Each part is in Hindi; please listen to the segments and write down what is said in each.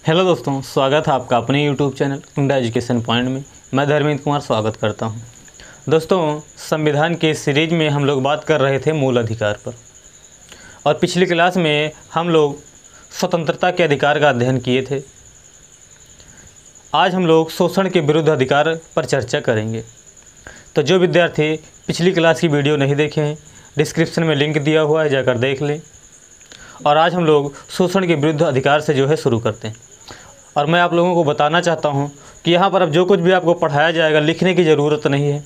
हेलो दोस्तों, स्वागत है आपका अपने YouTube channel India education point में। मैं धर्मेंद्र कुमार स्वागत करता हूं। दोस्तों, संविधान के सीरीज में हम लोग बात कर रहे थे मूल अधिकार पर, और पिछली क्लास में हम लोग स्वतंत्रता के अधिकार का अध्ययन किए थे। आज हम लोग शोषण के विरुद्ध अधिकार पर चर्चा करेंगे। तो जो विद्यार्थी पिछली क्लास की वीडियो नहीं देखे हैं, डिस्क्रिप्शन में लिंक दिया हुआ है, जाकर देख लें। और आज हम लोग शोषण के विरुद्ध अधिकार से शुरू करते हैं। और मैं आप लोगों को बताना चाहता हूं कि यहाँ पर अब जो कुछ भी आपको पढ़ाया जाएगा लिखने की ज़रूरत नहीं है।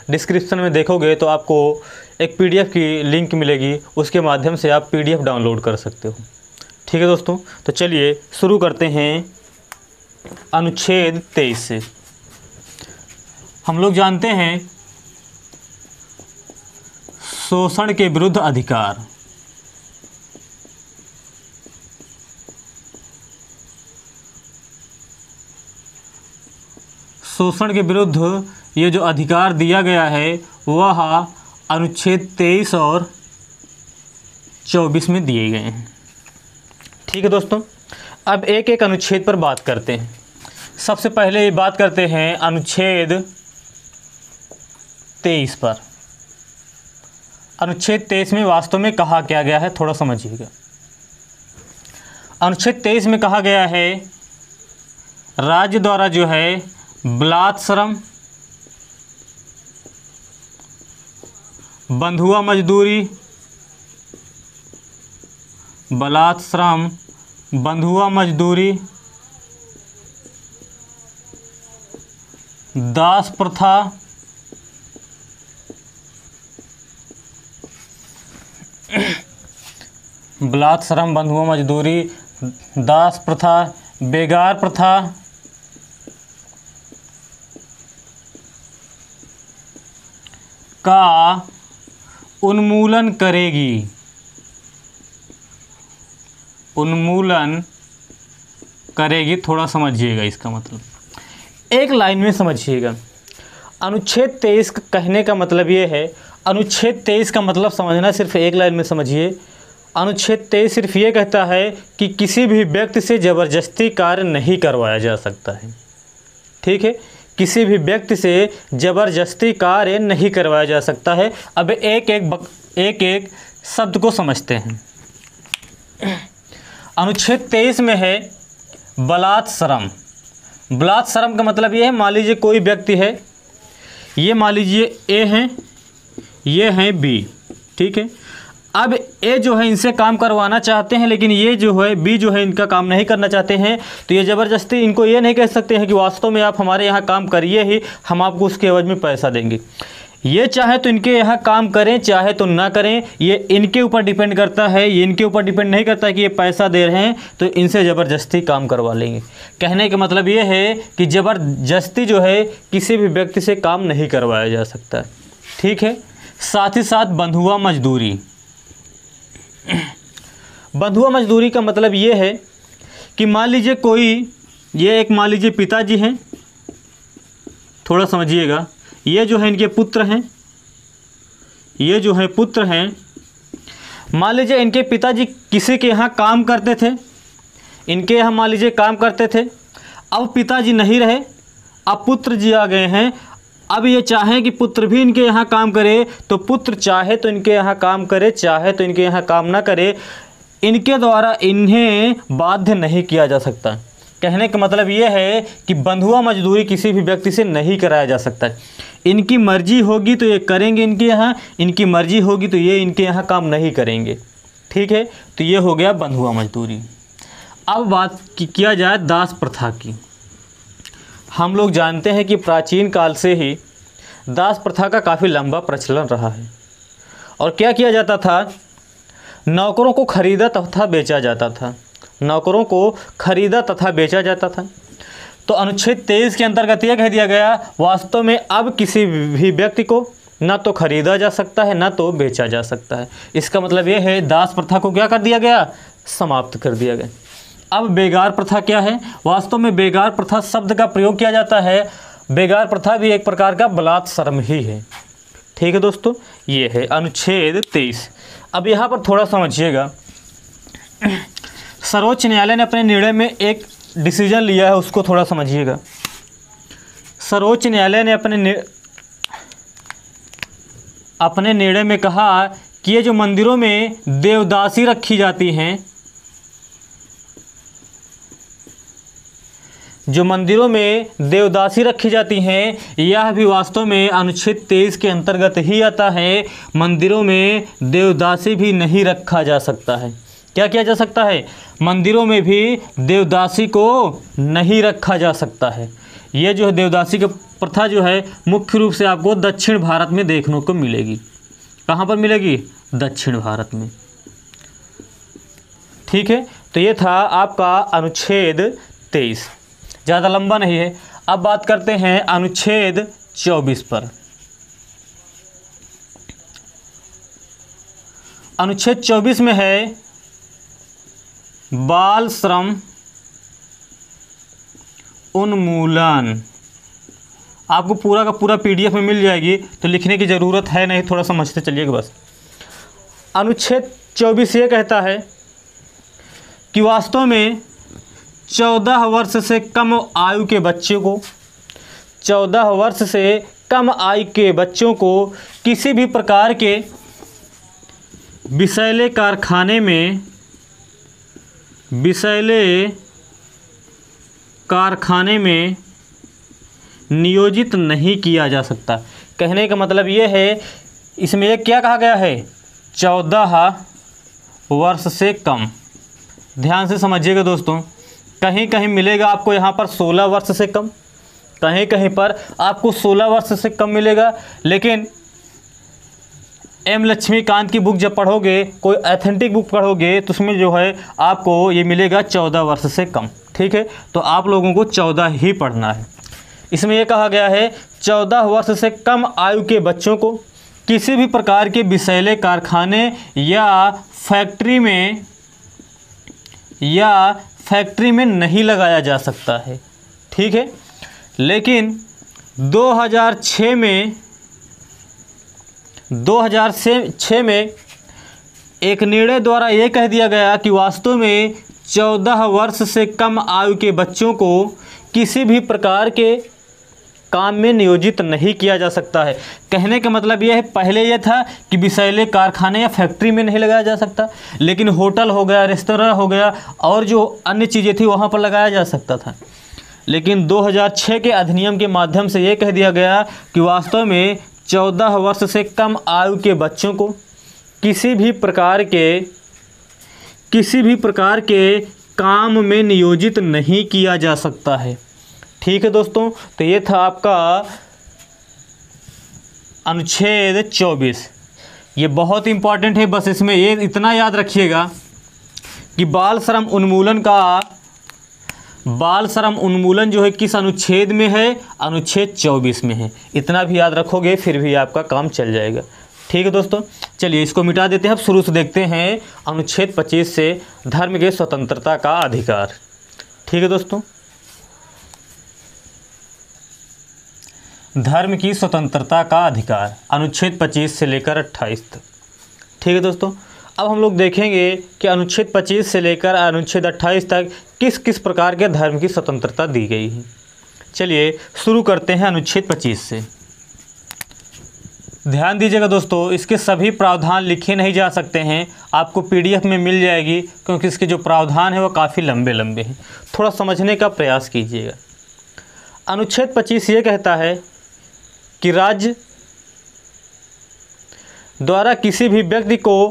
डिस्क्रिप्शन में देखोगे तो आपको एक पीडीएफ की लिंक मिलेगी, उसके माध्यम से आप पीडीएफ डाउनलोड कर सकते हो। ठीक है दोस्तों, तो चलिए शुरू करते हैं अनुच्छेद 23 से। हम लोग जानते हैं शोषण के विरुद्ध अधिकार। शोषण के विरुद्ध ये जो अधिकार दिया गया है वह अनुच्छेद 23 और 24 में दिए गए हैं। ठीक है दोस्तों, अब एक एक अनुच्छेद पर बात करते हैं। सबसे पहले बात करते हैं अनुच्छेद 23 पर। अनुच्छेद 23 में वास्तव में कहा क्या गया है, थोड़ा समझिएगा। अनुच्छेद 23 में कहा गया है राज्य द्वारा बलात्श्रम, बंधुआ मजदूरी, बलात्श्रम, बंधुआ मजदूरी, दास प्रथा, बलात्श्रम, बंधुआ मजदूरी, दास प्रथा, बेगार प्रथा, का उन्मूलन करेगी। उन्मूलन करेगी, थोड़ा समझिएगा इसका मतलब, एक लाइन में समझिएगा। अनुच्छेद 23 कहने का मतलब ये है, अनुच्छेद 23 का मतलब समझना सिर्फ एक लाइन में समझिए। अनुच्छेद 23 सिर्फ ये कहता है कि किसी भी व्यक्ति से ज़बरदस्ती कार्य नहीं करवाया जा सकता है। ठीक है, किसी भी व्यक्ति से ज़बरदस्ती कार्य नहीं करवाया जा सकता है। अब एक एक शब्द को समझते हैं। अनुच्छेद 23 में है बलात्श्रम। बलात्श्रम का मतलब ये है, मान लीजिए कोई व्यक्ति है, ये मान लीजिए ए हैं, ये हैं बी। ठीक है, अब ए इनसे काम करवाना चाहते हैं, लेकिन ये बी इनका काम नहीं करना चाहते हैं। तो ये ज़बरदस्ती इनको ये नहीं कह सकते हैं कि वास्तव में आप हमारे यहाँ काम करिए ही, हम आपको उसके एवज में पैसा देंगे। ये चाहे तो इनके यहाँ काम करें, चाहे तो ना करें, ये इनके ऊपर डिपेंड करता है। ये इनके ऊपर डिपेंड नहीं करता है कि ये पैसा दे रहे हैं तो इनसे ज़बरदस्ती काम करवा लेंगे। कहने का मतलब ये है कि ज़बरदस्ती किसी भी व्यक्ति से काम नहीं करवाया जा सकता। ठीक है, साथ ही साथ बंधुआ मजदूरी। बंधुआ मजदूरी का मतलब ये है कि मान लीजिए मान लीजिए पिताजी हैं, थोड़ा समझिएगा, ये इनके पुत्र हैं, ये पुत्र हैं। मान लीजिए इनके पिताजी किसी के यहाँ काम करते थे, इनके यहाँ मान लीजिए काम करते थे। अब पिताजी नहीं रहे, अब पुत्र जी आ गए हैं। अब ये चाहें कि पुत्र भी इनके यहाँ काम करे, तो पुत्र चाहे तो इनके यहाँ काम करे, चाहे तो इनके यहाँ काम ना करे, इनके द्वारा इन्हें बाध्य नहीं किया जा सकता। कहने का मतलब ये है कि बंधुआ मजदूरी किसी भी व्यक्ति से नहीं कराया जा सकता। इनकी मर्जी होगी तो ये करेंगे इनके यहाँ, इनकी मर्जी होगी तो ये इनके यहाँ काम नहीं करेंगे। ठीक है, तो ये हो गया बंधुआ मजदूरी। अब बात किया जाए दास प्रथा की। हम लोग जानते हैं कि प्राचीन काल से ही दास प्रथा का काफ़ी लंबा प्रचलन रहा है। और क्या किया जाता था, नौकरों को खरीदा तथा बेचा जाता था। नौकरों को खरीदा तथा बेचा जाता था। तो अनुच्छेद 23 के अंतर्गत यह कह दिया गया, वास्तव में अब किसी भी व्यक्ति को ना तो खरीदा जा सकता है ना तो बेचा जा सकता है। इसका मतलब यह है दास प्रथा को क्या कर दिया गया, समाप्त कर दिया गया। अब बेगार प्रथा क्या है, वास्तव में बेगार प्रथा शब्द का प्रयोग किया जाता है। बेगार प्रथा भी एक प्रकार का बलात्श्रम ही है। ठीक है दोस्तों, ये है अनुच्छेद 23। अब यहाँ पर थोड़ा समझिएगा, सर्वोच्च न्यायालय ने अपने निर्णय में एक डिसीजन लिया है उसको थोड़ा समझिएगा। सर्वोच्च न्यायालय ने अपने निर्णय में कहा कि ये जो मंदिरों में देवदासी रखी जाती हैं, जो मंदिरों में देवदासी रखी जाती हैं, यह भी वास्तव में अनुच्छेद 23 के अंतर्गत ही आता है। मंदिरों में देवदासी भी नहीं रखा जा सकता है। क्या किया जा सकता है? मंदिरों में भी देवदासी को नहीं रखा जा सकता है। ये जो है देवदासी की प्रथा जो है मुख्य रूप से आपको दक्षिण भारत में देखने को मिलेगी। कहाँ पर मिलेगी? दक्षिण भारत में। ठीक है, तो ये था आपका अनुच्छेद 23, ज़्यादा लंबा नहीं है। अब बात करते हैं अनुच्छेद 24 पर। अनुच्छेद 24 में है बाल श्रम उन्मूलन। आपको पूरा का पूरा PDF में मिल जाएगी, तो लिखने की ज़रूरत है नहीं, थोड़ा समझते चलिएगा बस। अनुच्छेद 24 ये कहता है कि वास्तव में 14 वर्ष से कम आयु के बच्चे को 14 वर्ष से कम आयु के बच्चों को किसी भी प्रकार के विषैले कारखाने में नियोजित नहीं किया जा सकता। कहने का मतलब ये है, इसमें ये क्या कहा गया है? 14 वर्ष से कम। ध्यान से समझिएगा दोस्तों, कहीं कहीं मिलेगा आपको यहाँ पर 16 वर्ष से कम, कहीं कहीं पर आपको 16 वर्ष से कम मिलेगा। लेकिन एम लक्ष्मीकांत की बुक जब पढ़ोगे, कोई ऑथेंटिक बुक पढ़ोगे, तो उसमें जो है आपको ये मिलेगा 14 वर्ष से कम। ठीक है, तो आप लोगों को 14 ही पढ़ना है। इसमें यह कहा गया है 14 वर्ष से कम आयु के बच्चों को किसी भी प्रकार के विषैले कारखाने या फैक्ट्री में नहीं लगाया जा सकता है। ठीक है, लेकिन 2006 में एक निर्णय द्वारा ये कह दिया गया कि वास्तव में 14 वर्ष से कम आयु के बच्चों को किसी भी प्रकार के काम में नियोजित नहीं किया जा सकता है। कहने का मतलब यह है, पहले यह था कि विषैले कारखाने या फैक्ट्री में नहीं लगाया जा सकता, लेकिन होटल हो गया, रेस्तोरां हो गया और जो अन्य चीज़ें थी वहाँ पर लगाया जा सकता था। लेकिन 2006 के अधिनियम के माध्यम से ये कह दिया गया कि वास्तव में 14 वर्ष से कम आयु के बच्चों को किसी भी प्रकार के काम में नियोजित नहीं किया जा सकता है। ठीक है दोस्तों, तो ये था आपका अनुच्छेद 24। ये बहुत इंपॉर्टेंट है, बस इसमें ये इतना याद रखिएगा कि बाल श्रम उन्मूलन जो है किस अनुच्छेद में है? अनुच्छेद 24 में है। इतना भी याद रखोगे फिर भी आपका काम चल जाएगा। ठीक है दोस्तों, चलिए इसको मिटा देते हैं। अब शुरू से देखते हैं अनुच्छेद 25 से धर्म के स्वतंत्रता का अधिकार। ठीक है दोस्तों, धर्म की स्वतंत्रता का अधिकार अनुच्छेद 25 से लेकर 28 तक। ठीक है दोस्तों, अब हम लोग देखेंगे कि अनुच्छेद 25 से लेकर अनुच्छेद 28 तक किस किस प्रकार के धर्म की स्वतंत्रता दी गई है। चलिए शुरू करते हैं अनुच्छेद 25 से। ध्यान दीजिएगा दोस्तों, इसके सभी प्रावधान लिखे नहीं जा सकते हैं, आपको PDF में मिल जाएगी, क्योंकि इसके जो प्रावधान है वो काफ़ी लंबे लंबे हैं। थोड़ा समझने का प्रयास कीजिएगा। अनुच्छेद 25 ये कहता है कि राज्य द्वारा किसी भी व्यक्ति को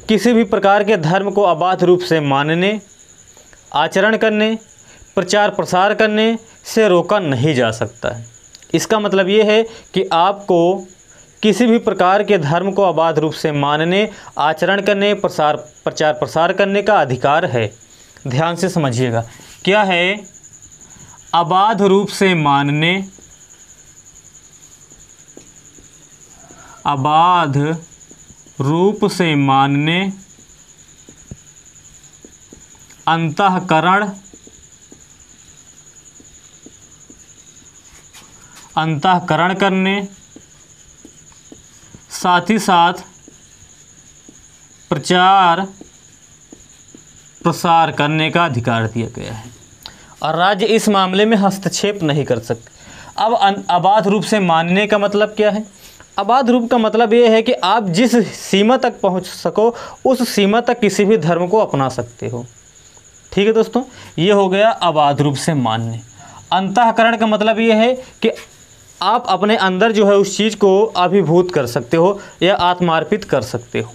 किसी भी प्रकार के धर्म को अबाध रूप से मानने, आचरण करने, प्रचार प्रसार करने से रोका नहीं जा सकता है। इसका मतलब ये है कि आपको किसी भी प्रकार के धर्म को अबाध रूप से मानने, आचरण करने, प्रचार प्रसार करने का अधिकार है। ध्यान से समझिएगा, क्या है? अबाध रूप से मानने, अबाध रूप से मानने, अंतःकरण करने, साथ ही साथ प्रचार प्रसार करने का अधिकार दिया गया है। और राज्य इस मामले में हस्तक्षेप नहीं कर सकते। अब अबाध रूप से मानने का मतलब क्या है? अबाध रूप का मतलब ये है कि आप जिस सीमा तक पहुंच सको उस सीमा तक किसी भी धर्म को अपना सकते हो। ठीक है दोस्तों, ये हो गया अबाध रूप से मानने। अंतःकरण का मतलब ये है कि आप अपने अंदर जो है उस चीज़ को अभिभूत कर सकते हो या आत्मार्पित कर सकते हो।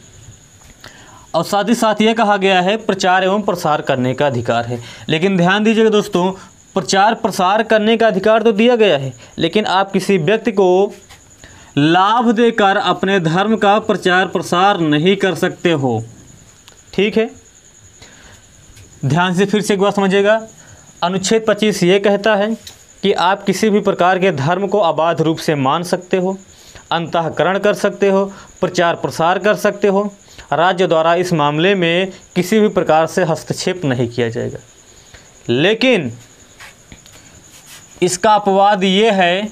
और साथ ही साथ ये कहा गया है प्रचार एवं प्रसार करने का अधिकार है। लेकिन ध्यान दीजिएगा दोस्तों, प्रचार प्रसार करने का अधिकार तो दिया गया है, लेकिन आप किसी व्यक्ति को लाभ देकर अपने धर्म का प्रचार प्रसार नहीं कर सकते हो। ठीक है, ध्यान से फिर से एक बार समझिएगा। अनुच्छेद 25 ये कहता है कि आप किसी भी प्रकार के धर्म को अबाध रूप से मान सकते हो, अंतःकरण कर सकते हो, प्रचार प्रसार कर सकते हो। राज्य द्वारा इस मामले में किसी भी प्रकार से हस्तक्षेप नहीं किया जाएगा। लेकिन इसका अपवाद ये है,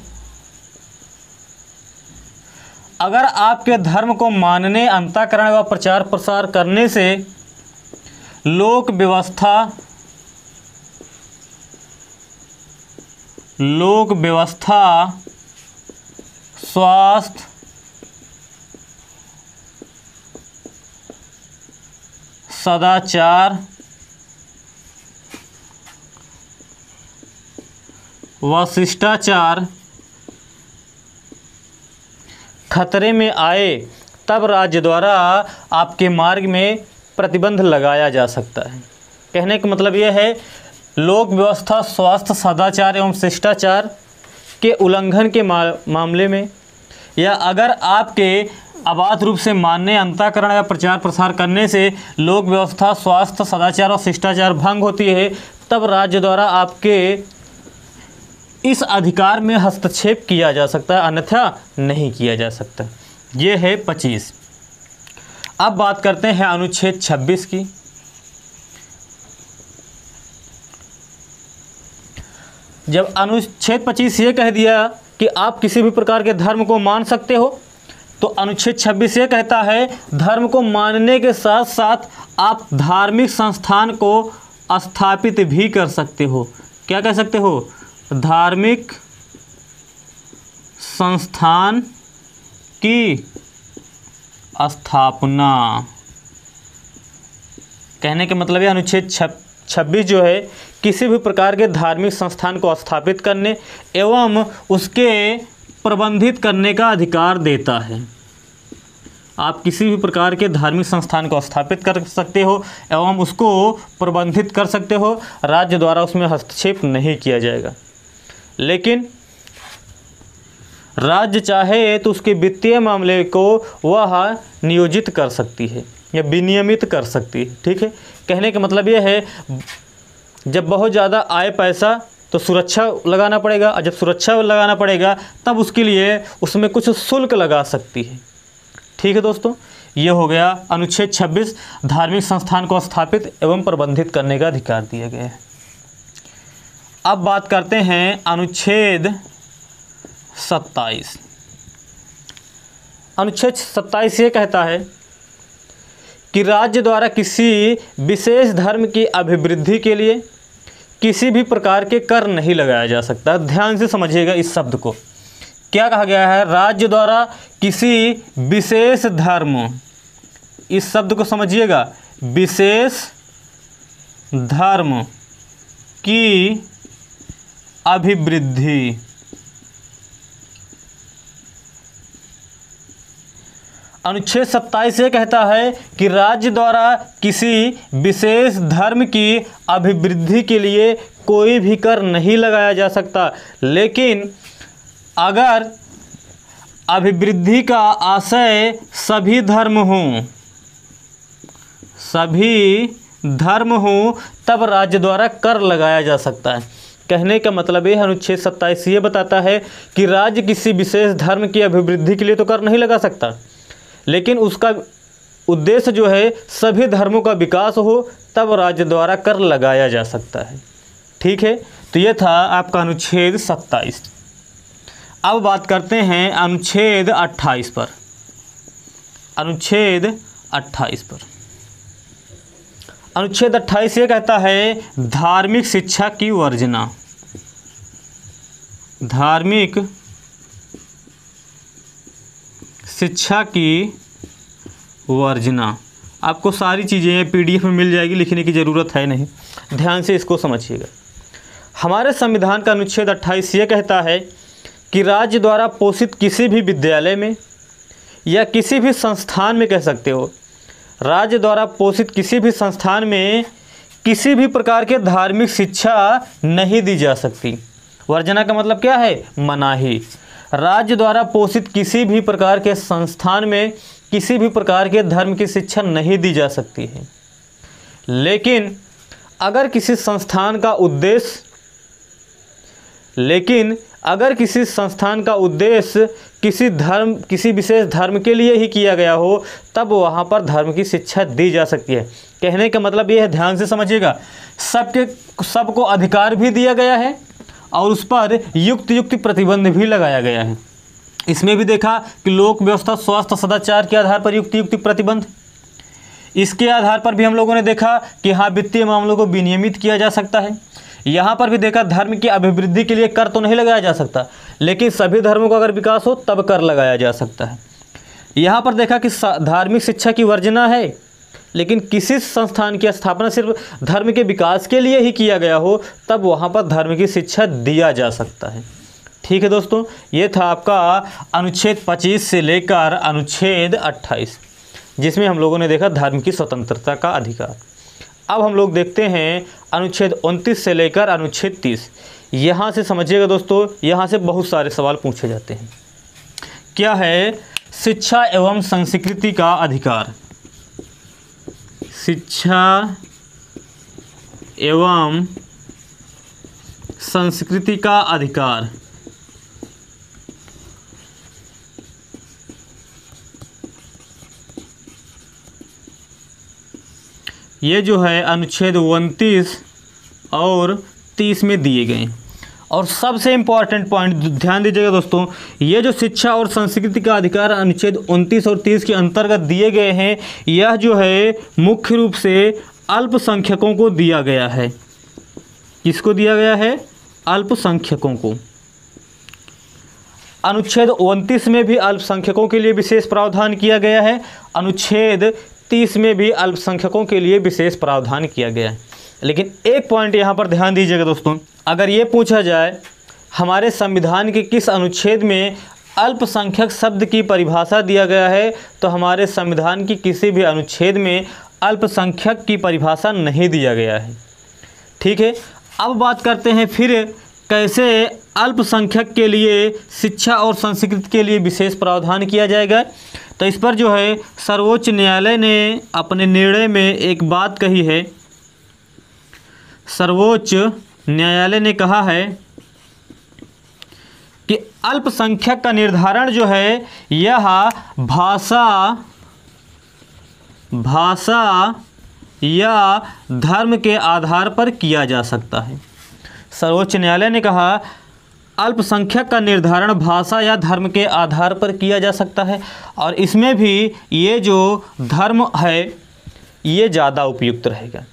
अगर आपके धर्म को मानने, अंतःकरण व प्रचार प्रसार करने से लोक व्यवस्था, स्वास्थ्य, सदाचार व शिष्टाचार खतरे में आए, तब राज्य द्वारा आपके मार्ग में प्रतिबंध लगाया जा सकता है। कहने का मतलब यह है, लोक व्यवस्था, स्वास्थ्य, सदाचार एवं शिष्टाचार के उल्लंघन के मामले में, या अगर आपके अबाध रूप से मानने, अंतःकरण या प्रचार प्रसार करने से लोक व्यवस्था, स्वास्थ्य, सदाचार और शिष्टाचार भंग होती है, तब राज्य द्वारा आपके इस अधिकार में हस्तक्षेप किया जा सकता है, अन्यथा नहीं किया जा सकता। ये है 25। अब बात करते हैं अनुच्छेद 26 की। जब अनुच्छेद 25 ये कह दिया कि आप किसी भी प्रकार के धर्म को मान सकते हो, तो अनुच्छेद 26 ये कहता है धर्म को मानने के साथ साथ आप धार्मिक संस्थान को स्थापित भी कर सकते हो। क्या कह सकते हो? धार्मिक संस्थान की स्थापना। कहने के मतलब है अनुच्छेद 26 जो है किसी भी प्रकार के धार्मिक संस्थान को स्थापित करने एवं उसके प्रबंधित करने का अधिकार देता है। आप किसी भी प्रकार के धार्मिक संस्थान को स्थापित कर सकते हो एवं उसको प्रबंधित कर सकते हो, राज्य द्वारा उसमें हस्तक्षेप नहीं किया जाएगा। लेकिन राज्य चाहे तो उसके वित्तीय मामले को वह नियोजित कर सकती है या विनियमित कर सकती है। ठीक है, कहने का मतलब यह है जब बहुत ज़्यादा आए पैसा तो सुरक्षा लगाना पड़ेगा, और जब सुरक्षा लगाना पड़ेगा तब उसके लिए उसमें कुछ शुल्क लगा सकती है। ठीक है दोस्तों, ये हो गया अनुच्छेद 26, धार्मिक संस्थान को स्थापित एवं प्रबंधित करने का अधिकार दिया गया है। अब बात करते हैं अनुच्छेद 27। अनुच्छेद 27 ये कहता है कि राज्य द्वारा किसी विशेष धर्म की अभिवृद्धि के लिए किसी भी प्रकार के कर नहीं लगाया जा सकता। ध्यान से समझिएगा इस शब्द को, क्या कहा गया है? राज्य द्वारा किसी विशेष धर्म, इस शब्द को समझिएगा, विशेष धर्म की अभिवृद्धि, अनुच्छेद 27 ये कहता है कि राज्य द्वारा किसी विशेष धर्म की अभिवृद्धि के लिए कोई भी कर नहीं लगाया जा सकता। लेकिन अगर अभिवृद्धि का आशय सभी धर्म हों तब राज्य द्वारा कर लगाया जा सकता है। कहने का मतलब ये अनुच्छेद 27 ये बताता है कि राज्य किसी विशेष धर्म की अभिवृद्धि के लिए तो कर नहीं लगा सकता, लेकिन उसका उद्देश्य जो है सभी धर्मों का विकास हो, तब राज्य द्वारा कर लगाया जा सकता है। ठीक है, तो ये था आपका अनुच्छेद 27। अब बात करते हैं अनुच्छेद 28 पर। अनुच्छेद 28 पर अनुच्छेद 28 ये कहता है धार्मिक शिक्षा की वर्जना। धार्मिक शिक्षा की वर्जना। आपको सारी चीज़ें PDF में मिल जाएगी, लिखने की ज़रूरत है नहीं, ध्यान से इसको समझिएगा। हमारे संविधान का अनुच्छेद 28 ये कहता है कि राज्य द्वारा पोषित किसी भी विद्यालय में या किसी भी संस्थान में, कह सकते हो, राज्य द्वारा पोषित किसी भी संस्थान में किसी भी प्रकार के धार्मिक शिक्षा नहीं दी जा सकती। वर्जना का मतलब क्या है? मनाही। राज्य द्वारा पोषित किसी भी प्रकार के संस्थान में किसी भी प्रकार के धर्म की शिक्षा नहीं दी जा सकती है। लेकिन अगर किसी संस्थान का उद्देश्य किसी विशेष धर्म के लिए ही किया गया हो, तब वहाँ पर धर्म की शिक्षा दी जा सकती है। कहने का मतलब ये है, ध्यान से समझिएगा, सबको अधिकार भी दिया गया है और उस पर युक्त प्रतिबंध भी लगाया गया है। इसमें भी देखा कि लोक व्यवस्था, स्वास्थ्य, सदाचार के आधार पर युक्त प्रतिबंध। इसके आधार पर भी हम लोगों ने देखा कि हाँ, वित्तीय मामलों को विनियमित किया जा सकता है। यहाँ पर भी देखा धर्म की अभिवृद्धि के लिए कर तो नहीं लगाया जा सकता, लेकिन सभी धर्मों का अगर विकास हो तब कर लगाया जा सकता है। यहाँ पर देखा कि धार्मिक शिक्षा की वर्जना है, लेकिन किसी संस्थान की स्थापना सिर्फ धर्म के विकास के लिए ही किया गया हो, तब वहाँ पर धर्म की शिक्षा दिया जा सकता है। ठीक है दोस्तों, ये था आपका अनुच्छेद 25 से लेकर अनुच्छेद 28, जिसमें हम लोगों ने देखा धर्म की स्वतंत्रता का अधिकार। अब हम लोग देखते हैं अनुच्छेद 29 से लेकर अनुच्छेद 30। यहाँ से समझिएगा दोस्तों, यहाँ से बहुत सारे सवाल पूछे जाते हैं। क्या है? शिक्षा एवं संस्कृति का अधिकार। शिक्षा एवं संस्कृति का अधिकार। ये जो है अनुच्छेद 29 और 30 में दिए गए हैं। और सबसे इम्पॉर्टेंट पॉइंट ध्यान दीजिएगा दोस्तों, ये जो शिक्षा और संस्कृति का अधिकार अनुच्छेद 29 और 30 के अंतर्गत दिए गए हैं, यह जो है मुख्य रूप से अल्पसंख्यकों को दिया गया है। किसको दिया गया है? अल्पसंख्यकों को। अनुच्छेद 29 में भी अल्पसंख्यकों के लिए विशेष प्रावधान किया गया है, अनुच्छेद 30 में भी अल्पसंख्यकों के लिए विशेष प्रावधान किया गया है। लेकिन एक पॉइंट यहाँ पर ध्यान दीजिएगा दोस्तों, अगर ये पूछा जाए हमारे संविधान के किस अनुच्छेद में अल्पसंख्यक शब्द की परिभाषा दिया गया है, तो हमारे संविधान की किसी भी अनुच्छेद में अल्पसंख्यक की परिभाषा नहीं दिया गया है। ठीक है, अब बात करते हैं फिर कैसे अल्पसंख्यक के लिए शिक्षा और संस्कृति के लिए विशेष प्रावधान किया जाएगा। तो इस पर जो है सर्वोच्च न्यायालय ने अपने निर्णय में एक बात कही है। सर्वोच्च न्यायालय ने कहा है कि अल्पसंख्यक का निर्धारण जो है यह भाषा या धर्म के आधार पर किया जा सकता है। सर्वोच्च न्यायालय ने कहा अल्पसंख्यक का निर्धारण भाषा या धर्म के आधार पर किया जा सकता है, और इसमें भी ये जो धर्म है ये ज़्यादा उपयुक्त रहेगा।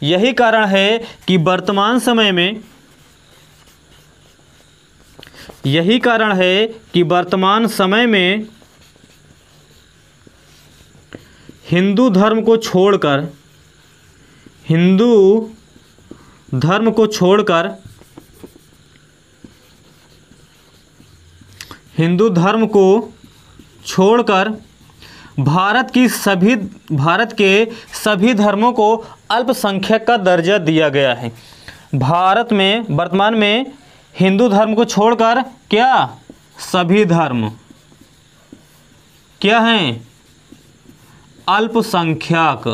यही कारण है कि वर्तमान समय में हिंदू धर्म को छोड़कर भारत के सभी धर्मों को अल्पसंख्यक का दर्जा दिया गया है। भारत में वर्तमान में हिंदू धर्म को छोड़कर क्या सभी धर्म क्या हैं? अल्पसंख्यक।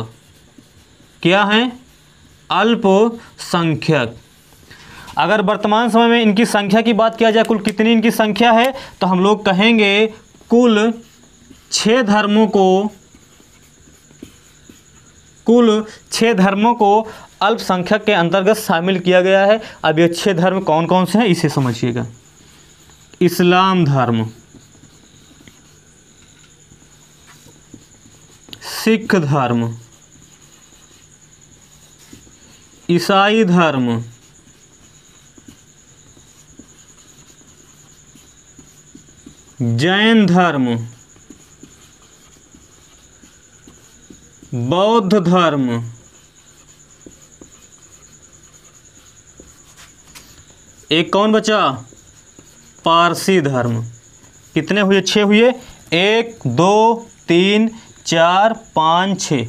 क्या हैं? अल्पसंख्यक। अगर वर्तमान समय में इनकी संख्या की बात किया जाए, कुल कितनी इनकी संख्या है, तो हम लोग कहेंगे कुल 6 धर्मों को अल्पसंख्यक के अंतर्गत शामिल किया गया है। अब ये 6 धर्म कौन कौन से हैं इसे समझिएगा। इस्लाम धर्म, सिख धर्म, ईसाई धर्म, जैन धर्म, बौद्ध धर्म, एक कौन बचा? पारसी धर्म। कितने हुए? 6 हुए। 1 2 3 4 5 6।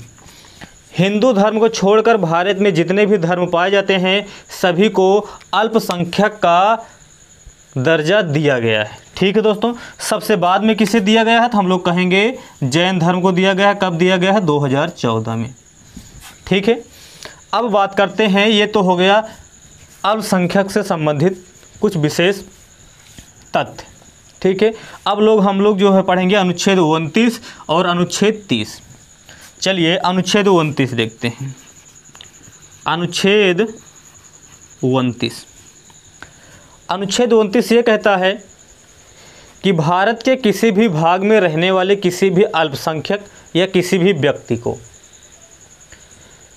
हिंदू धर्म को छोड़कर भारत में जितने भी धर्म पाए जाते हैं सभी को अल्पसंख्यक का दर्जा दिया गया है। ठीक है दोस्तों, सबसे बाद में किसे दिया गया है? तो हम लोग कहेंगे जैन धर्म को दिया गया है। कब दिया गया है? 2014 में। ठीक है, अब बात करते हैं, ये तो हो गया अल्पसंख्यक से संबंधित कुछ विशेष तथ्य। ठीक है, अब हम लोग जो है पढ़ेंगे अनुच्छेद 29 और अनुच्छेद 30। चलिए अनुच्छेद 29 देखते हैं। अनुच्छेद 29, अनुच्छेद 29 ये कहता है कि भारत के किसी भी भाग में रहने वाले किसी भी अल्पसंख्यक या किसी भी व्यक्ति को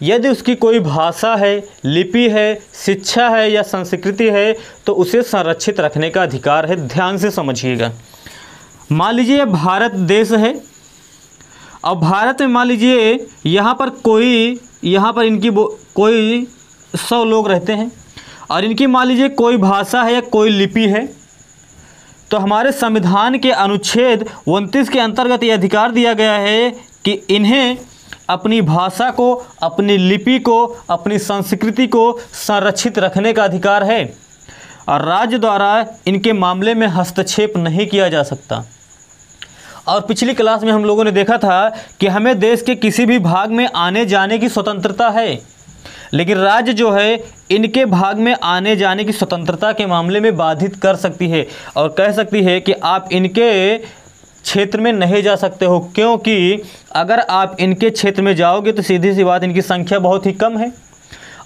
यदि उसकी कोई भाषा है, लिपि है, शिक्षा है या संस्कृति है तो उसे संरक्षित रखने का अधिकार है। ध्यान से समझिएगा। मान लीजिए भारत देश है और भारत में मान लीजिए यहाँ पर इनकी कोई 100 लोग रहते हैं और इनकी मान लीजिए कोई भाषा है या कोई लिपि है, तो हमारे संविधान के अनुच्छेद 29 के अंतर्गत ये अधिकार दिया गया है कि इन्हें अपनी भाषा को, अपनी लिपि को, अपनी संस्कृति को संरक्षित रखने का अधिकार है और राज्य द्वारा इनके मामले में हस्तक्षेप नहीं किया जा सकता। और पिछली क्लास में हम लोगों ने देखा था कि हमें देश के किसी भी भाग में आने जाने की स्वतंत्रता है, लेकिन राज्य जो है इनके भाग में आने जाने की स्वतंत्रता के मामले में बाधित कर सकती है और कह सकती है कि आप इनके क्षेत्र में नहीं जा सकते हो, क्योंकि अगर आप इनके क्षेत्र में जाओगे तो सीधी सी बात इनकी संख्या बहुत ही कम है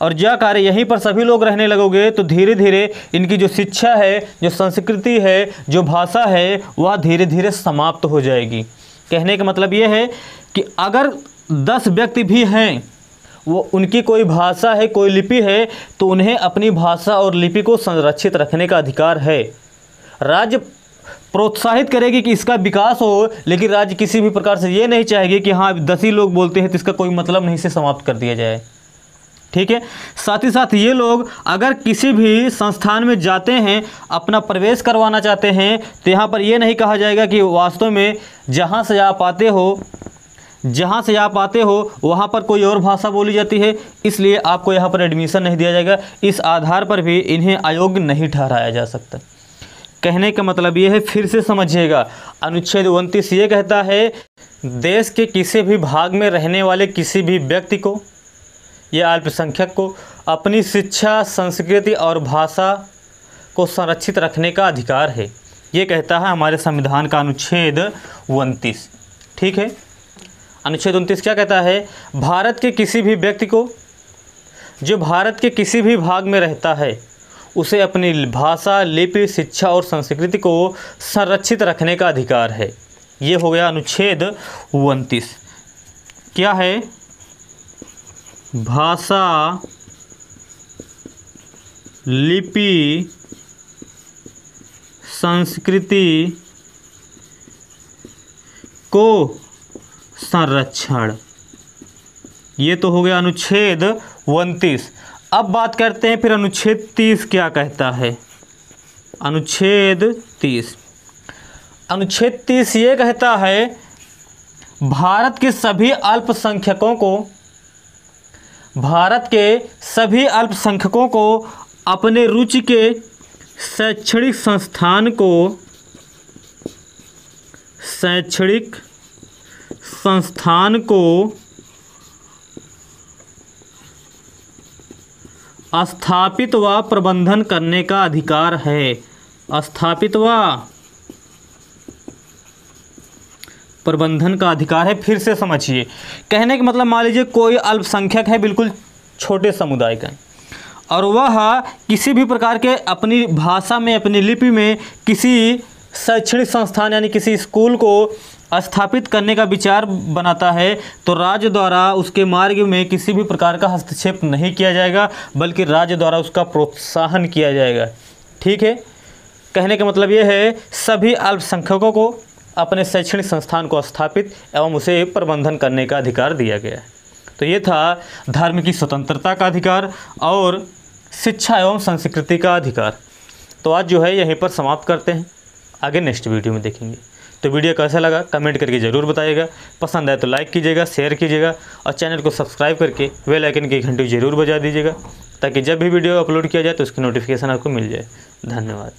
और जा कार्य यहीं पर सभी लोग रहने लगोगे तो धीरे धीरे इनकी जो शिक्षा है, जो संस्कृति है, जो भाषा है वह धीरे धीरे समाप्त हो जाएगी। कहने का मतलब ये है कि अगर 10 व्यक्ति भी हैं, वो उनकी कोई भाषा है, कोई लिपि है, तो उन्हें अपनी भाषा और लिपि को संरक्षित रखने का अधिकार है। राज्य प्रोत्साहित करेगी कि इसका विकास हो, लेकिन राज्य किसी भी प्रकार से ये नहीं चाहेगी कि हाँ 10 ही लोग बोलते हैं तो इसका कोई मतलब नहीं, इसे समाप्त कर दिया जाए। ठीक है, साथ ही साथ ये लोग अगर किसी भी संस्थान में जाते हैं, अपना प्रवेश करवाना चाहते हैं, तो यहाँ पर ये नहीं कहा जाएगा कि वास्तव में जहाँ से आप आते हो वहाँ पर कोई और भाषा बोली जाती है, इसलिए आपको यहाँ पर एडमिशन नहीं दिया जाएगा। इस आधार पर भी इन्हें अयोग्य नहीं ठहराया जा सकता। कहने का मतलब ये है, फिर से समझिएगा, अनुच्छेद 29 ये कहता है देश के किसी भी भाग में रहने वाले किसी भी व्यक्ति को या अल्पसंख्यक को अपनी शिक्षा, संस्कृति और भाषा को संरक्षित रखने का अधिकार है। ये कहता है हमारे संविधान का अनुच्छेद 29। ठीक है, अनुच्छेद 29 क्या कहता है? भारत के किसी भी व्यक्ति को जो भारत के किसी भी भाग में रहता है उसे अपनी भाषा, लिपि, शिक्षा और संस्कृति को संरक्षित रखने का अधिकार है। ये हो गया अनुच्छेद 29। क्या है? भाषा, लिपि, संस्कृति को संरक्षण। ये तो हो गया अनुच्छेद 29। अब बात करते हैं फिर अनुच्छेद 30 क्या कहता है। अनुच्छेद 30, अनुच्छेद 30 ये कहता है भारत के सभी अल्पसंख्यकों को अपने रुचि के शैक्षणिक संस्थान को स्थापित व प्रबंधन करने का अधिकार है। स्थापित व प्रबंधन का अधिकार है। फिर से समझिए, कहने का मतलब मान लीजिए कोई अल्पसंख्यक है, बिल्कुल छोटे समुदाय का, और वह किसी भी प्रकार के अपनी भाषा में, अपनी लिपि में किसी शैक्षणिक संस्थान यानी किसी स्कूल को स्थापित करने का विचार बनाता है तो राज्य द्वारा उसके मार्ग में किसी भी प्रकार का हस्तक्षेप नहीं किया जाएगा, बल्कि राज्य द्वारा उसका प्रोत्साहन किया जाएगा। ठीक है, कहने का मतलब ये है सभी अल्पसंख्यकों को अपने शैक्षणिक संस्थान को स्थापित एवं उसे प्रबंधन करने का अधिकार दिया गया है। तो ये था धर्म की स्वतंत्रता का अधिकार और शिक्षा एवं संस्कृति का अधिकार। तो आज जो है यहीं पर समाप्त करते हैं, आगे नेक्स्ट वीडियो में देखेंगे। तो वीडियो कैसा लगा कमेंट करके ज़रूर बताइएगा, पसंद आए तो लाइक कीजिएगा, शेयर कीजिएगा और चैनल को सब्सक्राइब करके बेल आइकन की घंटी ज़रूर बजा दीजिएगा, ताकि जब भी वीडियो अपलोड किया जाए तो उसकी नोटिफिकेशन आपको मिल जाए। धन्यवाद।